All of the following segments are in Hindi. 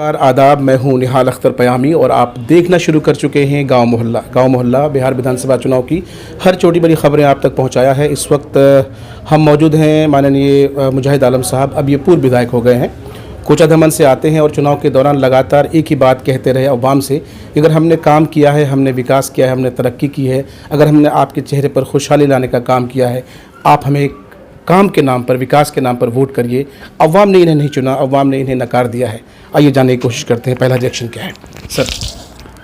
नमस्कार आदाब, मैं हूं निहाल अख्तर पयामी और आप देखना शुरू कर चुके हैं गांव मोहल्ला बिहार विधानसभा चुनाव की हर छोटी बड़ी खबरें आप तक पहुंचाया है। इस वक्त हम मौजूद हैं माननीय मुजाहिद आलम साहब। अब ये पूर्व विधायक हो गए हैं, कोचाधमन से आते हैं और चुनाव के दौरान लगातार एक ही बात कहते रहे अवाम से कि अगर हमने काम किया है, हमने विकास किया है, हमने तरक्की की है, अगर हमने आपके चेहरे पर खुशहाली लाने का काम किया है, आप हमें काम के नाम पर, विकास के नाम पर वोट करिए। अवाम ने इन्हें नहीं चुना, अवाम ने इन्हें नकार दिया है। आइए जानने की कोशिश करते हैं पहला रिएक्शन क्या है सर।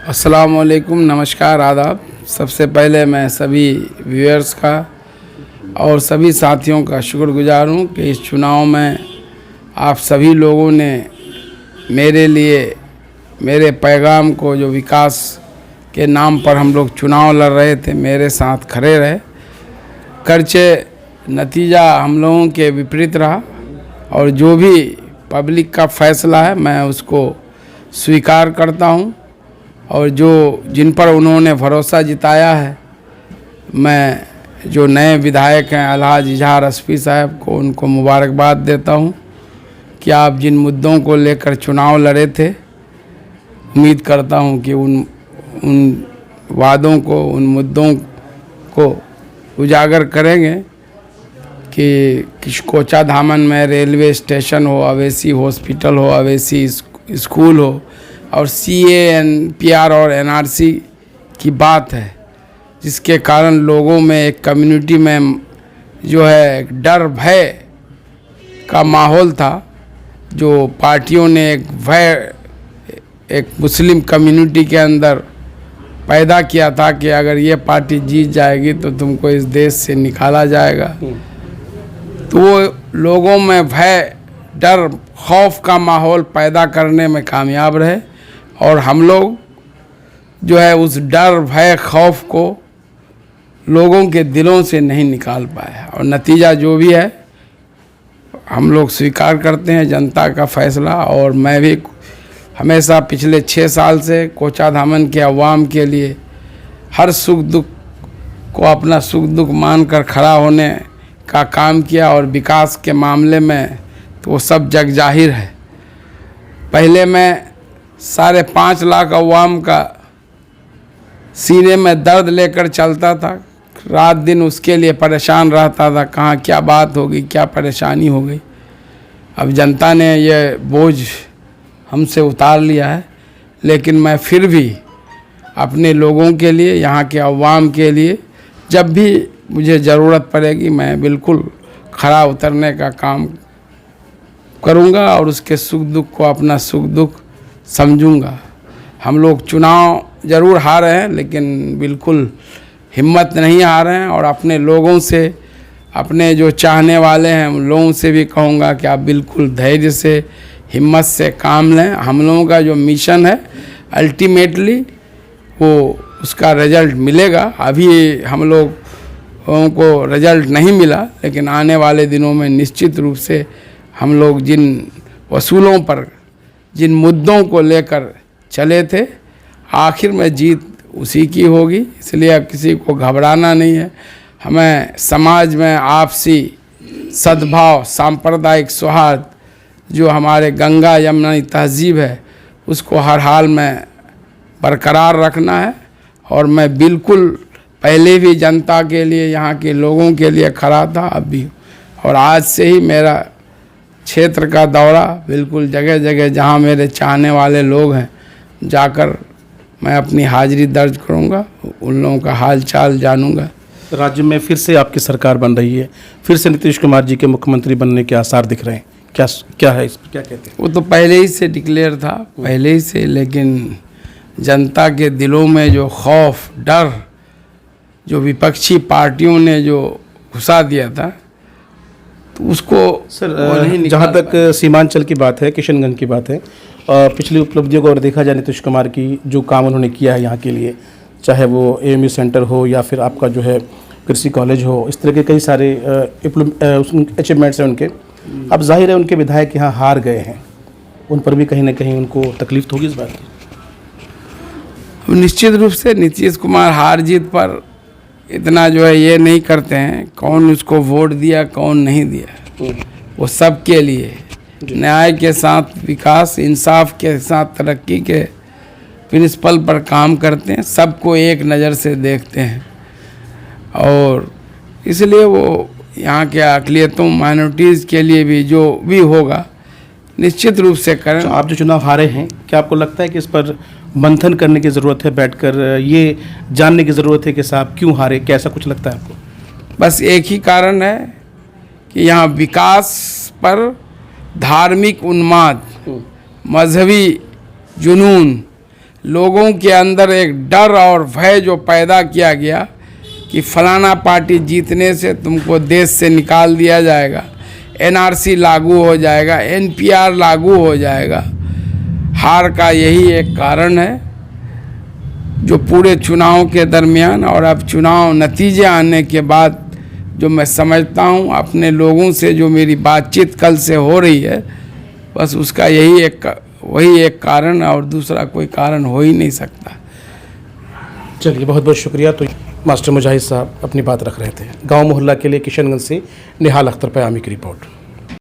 अस्सलाम वालेकुम, नमस्कार, आदाब। सबसे पहले मैं सभी व्यूअर्स का और सभी साथियों का शुक्रगुजार हूँ कि इस चुनाव में आप सभी लोगों ने मेरे लिए मेरे पैगाम को, जो विकास के नाम पर हम लोग चुनाव लड़ रहे थे, मेरे साथ खड़े रहे। करचे नतीजा हम लोगों के विपरीत रहा और जो भी पब्लिक का फैसला है मैं उसको स्वीकार करता हूं और जिन पर उन्होंने भरोसा जिताया है, मैं जो नए विधायक हैं अलहाज इजहार अस्फी साहब को, उनको मुबारकबाद देता हूं कि आप जिन मुद्दों को लेकर चुनाव लड़े थे, उम्मीद करता हूं कि उन वादों को, उन मुद्दों को उजागर करेंगे कि कोचाधामन में रेलवे स्टेशन हो, अवेसी हॉस्पिटल हो, अवेसी स्कूल हो और CANPR और NRC की बात है, जिसके कारण लोगों में, एक कम्युनिटी में जो है एक डर भय का माहौल था, जो पार्टियों ने एक मुस्लिम कम्युनिटी के अंदर पैदा किया था कि अगर ये पार्टी जीत जाएगी तो तुमको इस देश से निकाला जाएगा। तो वो लोगों में भय, डर, खौफ का माहौल पैदा करने में कामयाब रहे और हम लोग जो है उस डर, भय, खौफ को लोगों के दिलों से नहीं निकाल पाए और नतीजा जो भी है हम लोग स्वीकार करते हैं जनता का फैसला। और मैं भी हमेशा पिछले 6 साल से कोचाधामन के अवाम के लिए हर सुख दुख को अपना सुख दुख मानकर खड़ा होने का काम किया और विकास के मामले में तो वो सब जग जाहिर है। पहले मैं 5.5 लाख अवाम का सीने में दर्द लेकर चलता था, रात दिन उसके लिए परेशान रहता था, कहाँ क्या बात होगी, क्या परेशानी हो गई। अब जनता ने ये बोझ हमसे उतार लिया है, लेकिन मैं फिर भी अपने लोगों के लिए, यहाँ के अवाम के लिए जब भी मुझे ज़रूरत पड़ेगी मैं बिल्कुल खड़ा उतरने का काम करूँगा और उसके सुख दुख को अपना सुख दुख समझूँगा। हम लोग चुनाव ज़रूर हारे हैं, लेकिन बिल्कुल हिम्मत नहीं हारे हैं और अपने लोगों से, अपने जो चाहने वाले हैं उन लोगों से भी कहूँगा कि आप बिल्कुल धैर्य से, हिम्मत से काम लें। हम लोगों का जो मिशन है अल्टीमेटली वो उसका रिजल्ट मिलेगा। अभी हम लोगों को रिजल्ट नहीं मिला, लेकिन आने वाले दिनों में निश्चित रूप से हम लोग जिन वसूलों पर, जिन मुद्दों को लेकर चले थे, आखिर में जीत उसी की होगी। इसलिए अब किसी को घबराना नहीं है। हमें समाज में आपसी सद्भाव, सांप्रदायिक सौहार्द, जो हमारे गंगा यमुना तहजीब है, उसको हर हाल में बरकरार रखना है। और मैं बिल्कुल पहले भी जनता के लिए, यहाँ के लोगों के लिए खड़ा था, अब भी, और आज से ही मेरा क्षेत्र का दौरा बिल्कुल जगह जगह जहाँ मेरे चाहने वाले लोग हैं जाकर मैं अपनी हाजिरी दर्ज करूँगा, उन लोगों का हाल चाल जानूँगा। राज्य में फिर से आपकी सरकार बन रही है, फिर से नीतीश कुमार जी के मुख्यमंत्री बनने के आसार दिख रहे हैं, क्या है इस पर क्या कहते हैं? वो तो पहले ही से डिक्लेयर था, पहले ही से, लेकिन जनता के दिलों में जो खौफ, डर, जो विपक्षी पार्टियों ने जो घुसा दिया था, तो उसको सर जहाँ तक सीमांचल की बात है, किशनगंज की बात है, पिछली उपलब्धियों को अगर देखा जाए नीतीश कुमार की, जो काम उन्होंने किया है यहाँ के लिए, चाहे वो AMU सेंटर हो या फिर आपका जो है कृषि कॉलेज हो, इस तरह के कई सारे अचीवमेंट्स हैं उनके। अब जाहिर है उनके विधायक यहाँ हार गए हैं, उन पर भी कहीं ना कहीं उनको तकलीफ होगी इस बात की। निश्चित रूप से नीतीश कुमार हार जीत पर इतना जो है ये नहीं करते हैं कौन उसको वोट दिया, कौन नहीं दिया, वो सब के लिए न्याय के साथ विकास, इंसाफ के साथ तरक्की के प्रिंसिपल पर काम करते हैं, सबको एक नज़र से देखते हैं और इसलिए वो यहाँ के अक़लियतों माइनॉरिटीज़ के लिए भी जो भी होगा निश्चित रूप से करें। तो आप जो चुनाव हारे हैं, क्या आपको लगता है कि इस पर मंथन करने की ज़रूरत है, बैठकर ये जानने की ज़रूरत है कि साहब क्यों हारे, क्या ऐसा कुछ लगता है आपको? बस एक ही कारण है कि यहाँ विकास पर धार्मिक उन्माद, मजहबी जुनून, लोगों के अंदर एक डर और भय जो पैदा किया गया कि फलाना पार्टी जीतने से तुमको देश से निकाल दिया जाएगा, एनआरसी लागू हो जाएगा, एनपीआर लागू हो जाएगा। हार का यही एक कारण है जो पूरे चुनाव के दरमियान और अब चुनाव नतीजे आने के बाद जो मैं समझता हूँ अपने लोगों से जो मेरी बातचीत कल से हो रही है, बस उसका वही एक कारण और दूसरा कोई कारण हो ही नहीं सकता। चलिए, बहुत बहुत शुक्रिया। तो मास्टर मुजाहिद साहब अपनी बात रख रहे थे। गांव मोहल्ला के लिए किशनगंज से निहाल अख्तर पयामी की रिपोर्ट।